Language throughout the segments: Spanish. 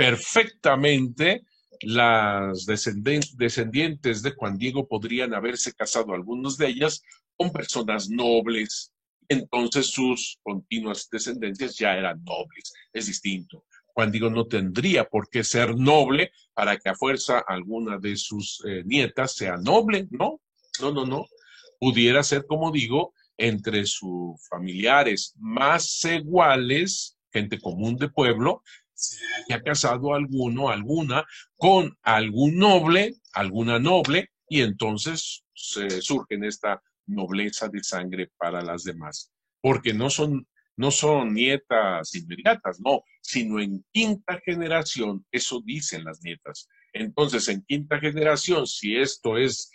perfectamente las descendientes de Juan Diego podrían haberse casado, algunas de ellas, con personas nobles. Entonces sus continuas descendencias ya eran nobles. Es distinto. Juan Diego no tendría por qué ser noble para que a fuerza alguna de sus nietas sea noble. No, no, no, no. Pudiera ser, como digo, entre sus familiares más iguales, gente común de pueblo, se haya casado alguno, alguna, con algún noble, alguna noble, y entonces surge esta nobleza de sangre para las demás. Porque no son nietas inmediatas, no, sino en quinta generación, eso dicen las nietas. Entonces, en quinta generación, si esto es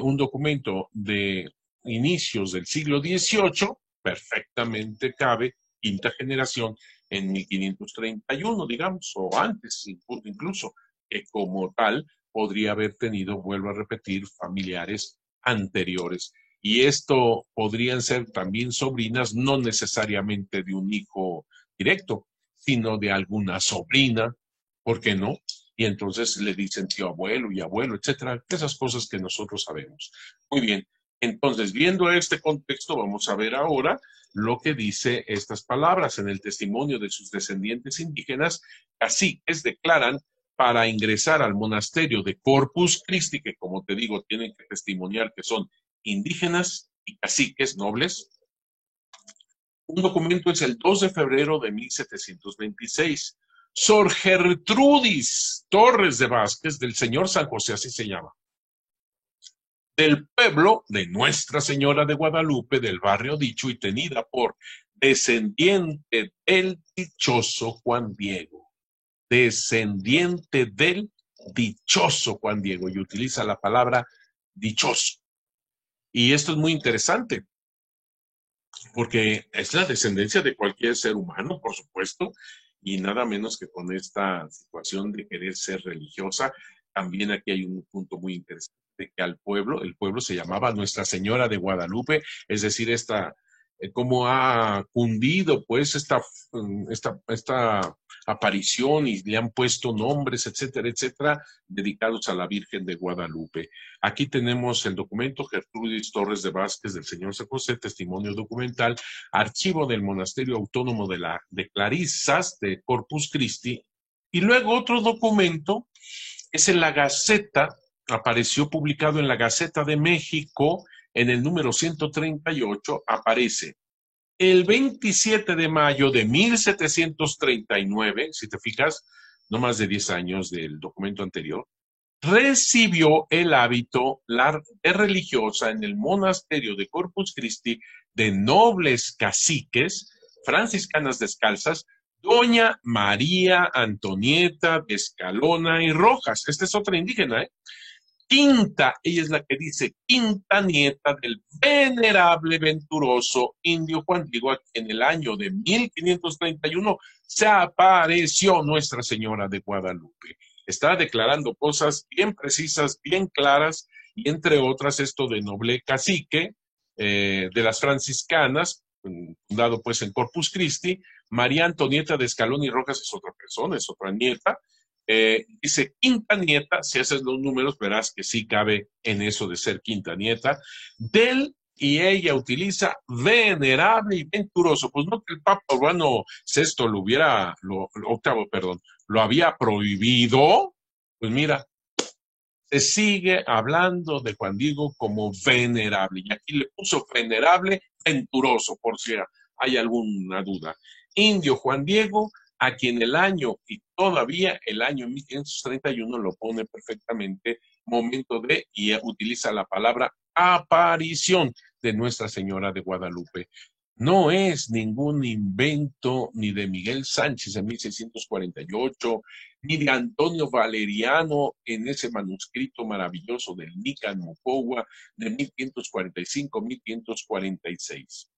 un documento de inicios del siglo XVIII, perfectamente cabe quinta generación en 1531, digamos, o antes incluso, que como tal podría haber tenido, vuelvo a repetir, familiares anteriores. Y esto podrían ser también sobrinas, no necesariamente de un hijo directo, sino de alguna sobrina, ¿por qué no? Y entonces le dicen tío abuelo y abuelo, etcétera, esas cosas que nosotros sabemos. Muy bien, entonces viendo este contexto, vamos a ver ahora lo que dice estas palabras en el testimonio de sus descendientes indígenas. Caciques declaran para ingresar al monasterio de Corpus Christi, que como te digo, tienen que testimoniar que son indígenas y caciques nobles. Un documento es el 2 de febrero de 1726. Sor Gertrudis Torres de Vázquez, del señor San José, así se llama, del pueblo de Nuestra Señora de Guadalupe, del barrio dicho y tenida por descendiente del dichoso Juan Diego. Descendiente del dichoso Juan Diego, y utiliza la palabra dichoso. Y esto es muy interesante, porque es la descendencia de cualquier ser humano, por supuesto, y nada menos que con esta situación de querer ser religiosa. También aquí hay un punto muy interesante, que al pueblo, el pueblo se llamaba Nuestra Señora de Guadalupe, es decir, cómo ha cundido pues esta aparición, y le han puesto nombres, etcétera, etcétera, dedicados a la Virgen de Guadalupe. Aquí tenemos el documento Gertrudis Torres de Vázquez del señor San José, testimonio documental, archivo del Monasterio Autónomo de Clarisas de Corpus Christi, y luego otro documento es en la Gaceta, apareció publicado en la Gaceta de México en el número 138, aparece el 27 de mayo de 1739, si te fijas, no más de 10 años del documento anterior, recibió el hábito de religiosa en el monasterio de Corpus Christi de nobles caciques, franciscanas descalzas, doña María Antonieta de Escalona y Rojas. Esta es otra indígena, ¿eh? Quinta, ella es la que dice, quinta nieta del venerable venturoso indio Juan Diego, en el año de 1531 se apareció Nuestra Señora de Guadalupe. Está declarando cosas bien precisas, bien claras, y entre otras esto de noble cacique de las franciscanas, fundado pues en Corpus Christi. María Antonieta de Escalón y Rojas es otra persona, es otra nieta. Dice quinta nieta, si haces los números verás que sí cabe en eso de ser quinta nieta, del, y ella utiliza venerable y venturoso. Pues no que el Papa Urbano VI octavo, perdón, lo había prohibido, pues mira, se sigue hablando de Juan Diego como venerable, y aquí le puso venerable, venturoso, por si hay alguna duda. Indio Juan Diego, a quien el año, y todavía el año 1531 lo pone perfectamente, momento de, y utiliza la palabra aparición de Nuestra Señora de Guadalupe. No es ningún invento ni de Miguel Sánchez en 1648, ni de Antonio Valeriano en ese manuscrito maravilloso del Nican Mocowa de 1545-1546.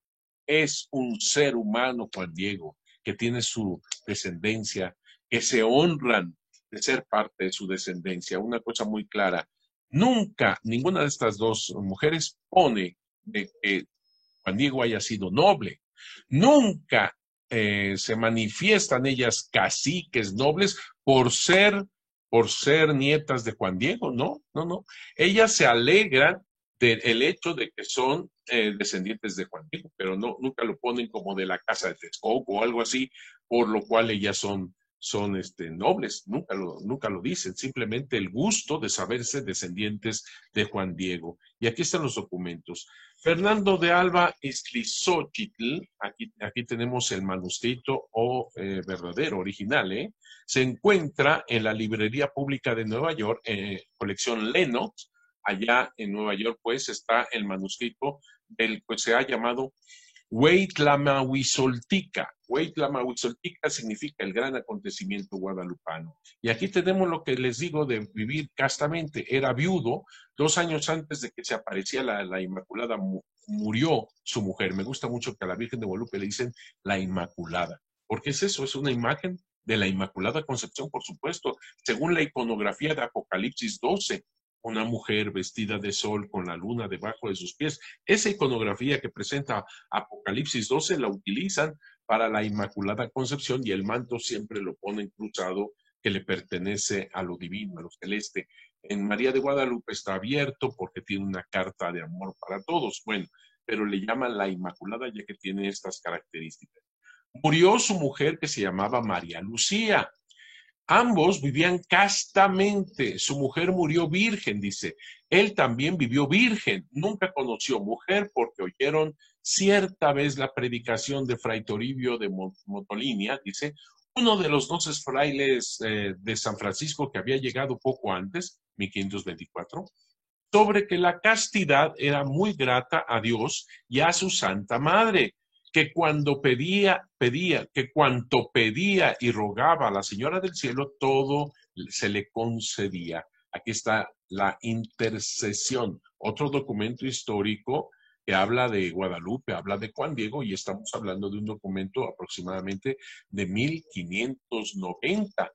Es un ser humano, Juan Diego, que tiene su descendencia, que se honran de ser parte de su descendencia. Una cosa muy clara, nunca ninguna de estas dos mujeres pone de que Juan Diego haya sido noble. Nunca se manifiestan ellas caciques nobles por ser nietas de Juan Diego, no, no, no. Ellas se alegran del hecho de que son descendientes de Juan Diego, pero no, nunca lo ponen como de la casa de Texcoco o algo así, por lo cual ellas son nobles, nunca lo dicen, simplemente el gusto de saberse descendientes de Juan Diego. Y aquí están los documentos. Fernando de Alba Izlizóchitl, aquí tenemos el manuscrito verdadero, original, se encuentra en la Librería Pública de Nueva York, colección Lennox. Allá en Nueva York, pues, está el manuscrito del que se ha llamado Hueytlamoitzoltica. Hueytlamoitzoltica significa el gran acontecimiento guadalupano. Y aquí tenemos lo que les digo de vivir castamente. Era viudo, 2 años antes de que se apareciera la Inmaculada, murió su mujer. Me gusta mucho que a la Virgen de Guadalupe le dicen la Inmaculada. Porque es eso, es una imagen de la Inmaculada Concepción, por supuesto, según la iconografía de Apocalipsis 12, una mujer vestida de sol con la luna debajo de sus pies. Esa iconografía que presenta Apocalipsis 12 la utilizan para la Inmaculada Concepción y el manto siempre lo ponen cruzado, que le pertenece a lo divino, a lo celeste. En María de Guadalupe está abierto porque tiene una carta de amor para todos. Bueno, pero le llaman la Inmaculada ya que tiene estas características. Murió su mujer que se llamaba María Lucía. Ambos vivían castamente. Su mujer murió virgen, dice. Él también vivió virgen. Nunca conoció mujer porque oyeron cierta vez la predicación de Fray Toribio de Motolinia, dice, uno de los 12 frailes de San Francisco que había llegado poco antes, 1524, sobre que la castidad era muy grata a Dios y a su Santa Madre, que que cuanto pedía y rogaba a la Señora del Cielo, todo se le concedía. Aquí está la intercesión, otro documento histórico que habla de Guadalupe, habla de Juan Diego, y estamos hablando de un documento aproximadamente de 1590.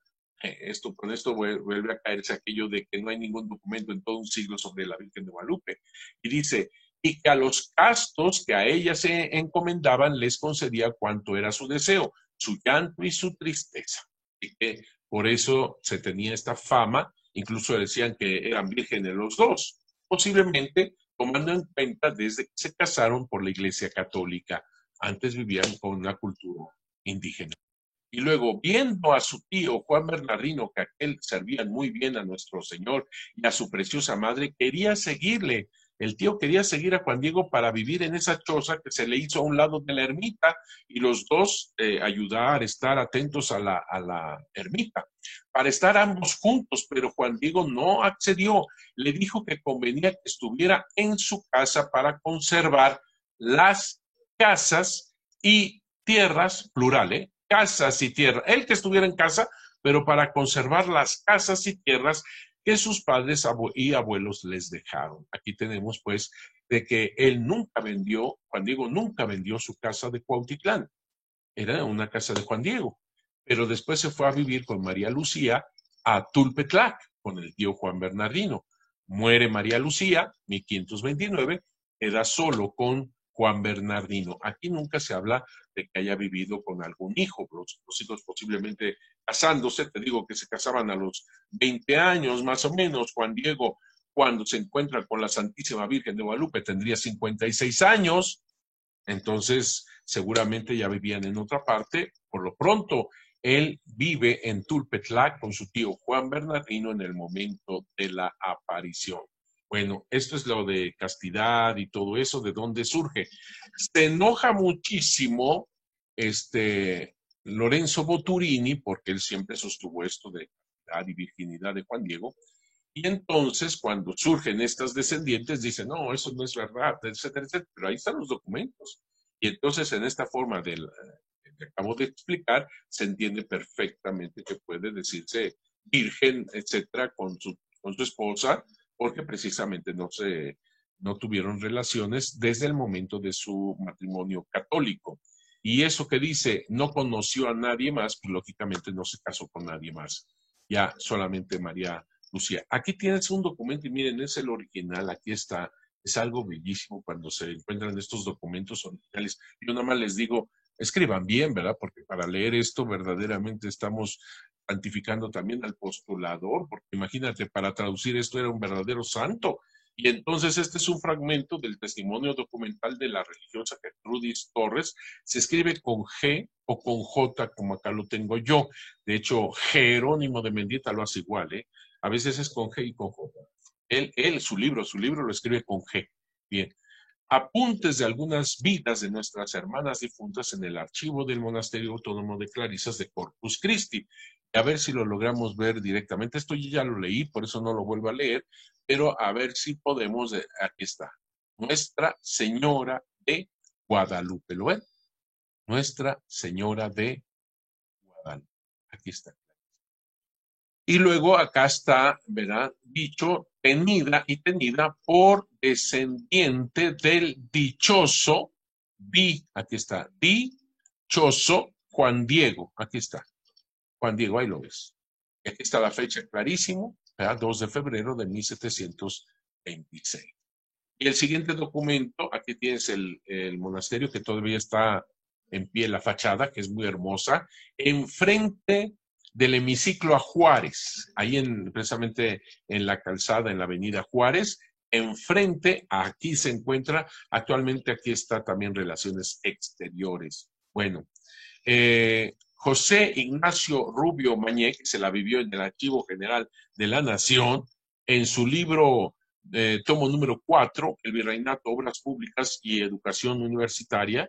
Con esto vuelve a caerse aquello de que no hay ningún documento en todo un siglo sobre la Virgen de Guadalupe. Y dice, y que a los castos que a ella se encomendaban les concedía cuanto era su deseo, su llanto y su tristeza. Y que por eso se tenía esta fama, incluso decían que eran vírgenes los dos, posiblemente tomando en cuenta desde que se casaron por la Iglesia Católica. Antes vivían con una cultura indígena. Y luego, viendo a su tío Juan Bernardino, que aquel servía muy bien a nuestro Señor y a su preciosa madre, quería seguirle. El tío quería seguir a Juan Diego para vivir en esa choza que se le hizo a un lado de la ermita y los dos ayudar, estar atentos a la ermita, para estar ambos juntos, pero Juan Diego no accedió. Le dijo que convenía que estuviera en su casa para conservar las casas y tierras, plural, casas y tierras. Él que estuviera en casa, pero para conservar las casas y tierras que sus padres y abuelos les dejaron. Aquí tenemos pues de que él nunca vendió, Juan Diego nunca vendió su casa de Cuautitlán. Era una casa de Juan Diego, pero después se fue a vivir con María Lucía a Tulpetlac, con el tío Juan Bernardino. Muere María Lucía, 1529, queda solo con Juan Bernardino. Aquí nunca se habla de que haya vivido con algún hijo, los hijos posiblemente casándose, te digo que se casaban a los 20 años más o menos. Juan Diego, cuando se encuentra con la Santísima Virgen de Guadalupe, tendría 56 años, entonces seguramente ya vivían en otra parte. Por lo pronto, él vive en Tulpetlac con su tío Juan Bernardino en el momento de la aparición. Bueno, esto es lo de castidad y todo eso, ¿de dónde surge? Se enoja muchísimo Lorenzo Boturini, porque él siempre sostuvo esto de castidad y virginidad de Juan Diego, y entonces cuando surgen estas descendientes dicen, no, eso no es verdad, etcétera, etcétera, pero ahí están los documentos. Y entonces en esta forma que acabo de explicar, se entiende perfectamente que puede decirse virgen, etcétera, con su esposa, porque precisamente no tuvieron relaciones desde el momento de su matrimonio católico. Y eso que dice, no conoció a nadie más, pues lógicamente no se casó con nadie más. Ya solamente María Lucía. Aquí tienes un documento y miren, es el original, aquí está. Es algo bellísimo cuando se encuentran estos documentos originales. Yo nada más les digo, escriban bien, ¿verdad? Porque para leer esto verdaderamente estamos santificando también al postulador, porque imagínate, para traducir esto era un verdadero santo. Y entonces este es un fragmento del testimonio documental de la religiosa Gertrudis Torres. Se escribe con G o con J, como acá lo tengo yo. De hecho, Jerónimo de Mendieta lo hace igual, ¿eh? A veces es con G y con J. Su libro lo escribe con G. Bien. Apuntes de algunas vidas de nuestras hermanas difuntas en el archivo del Monasterio Autónomo de Clarisas de Corpus Christi. A ver si lo logramos ver directamente. Esto yo ya lo leí, por eso no lo vuelvo a leer, pero a ver si podemos. Aquí está. Nuestra Señora de Guadalupe. ¿Lo ven? Nuestra Señora de Guadalupe. Aquí está. Y luego acá está, ¿verdad? Dicho, tenida por descendiente del dichoso, aquí está, dichoso Juan Diego, aquí está, Juan Diego, ahí lo ves. Y aquí está la fecha clarísimo, ¿verdad? 2 de febrero de 1726. Y el siguiente documento, aquí tienes el monasterio que todavía está en pie, la fachada, que es muy hermosa, enfrente del hemiciclo a Juárez, ahí precisamente en la calzada, en la avenida Juárez, enfrente, aquí se encuentra, actualmente aquí está también Relaciones Exteriores. Bueno, José Ignacio Rubio Mañé, que se la vivió en el Archivo General de la Nación, en su libro tomo número 4, El Virreinato, Obras Públicas y Educación Universitaria.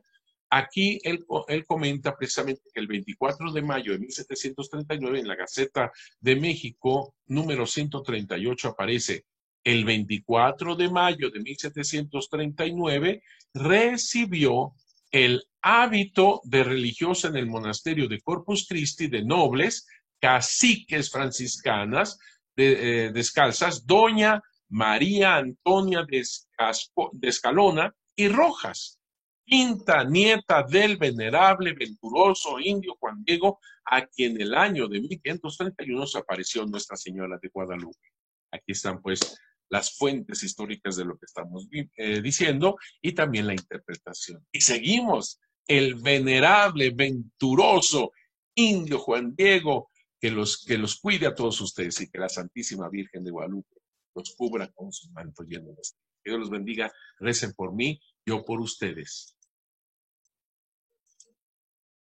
Aquí él comenta precisamente que el 24 de mayo de 1739 en la Gaceta de México, número 138, aparece: el 24 de mayo de 1739 recibió el hábito de religiosa en el monasterio de Corpus Christi de nobles, caciques franciscanas descalzas, doña María Antonia de Escalona y Rojas, quinta nieta del venerable venturoso indio Juan Diego, a quien el año de 1531 se apareció Nuestra Señora de Guadalupe. Aquí están pues las fuentes históricas de lo que estamos diciendo y también la interpretación. Y seguimos, el venerable, venturoso indio Juan Diego, que los cuide a todos ustedes y que la Santísima Virgen de Guadalupe los cubra con su manto lleno de estrellas. Que Dios los bendiga, recen por mí, yo por ustedes.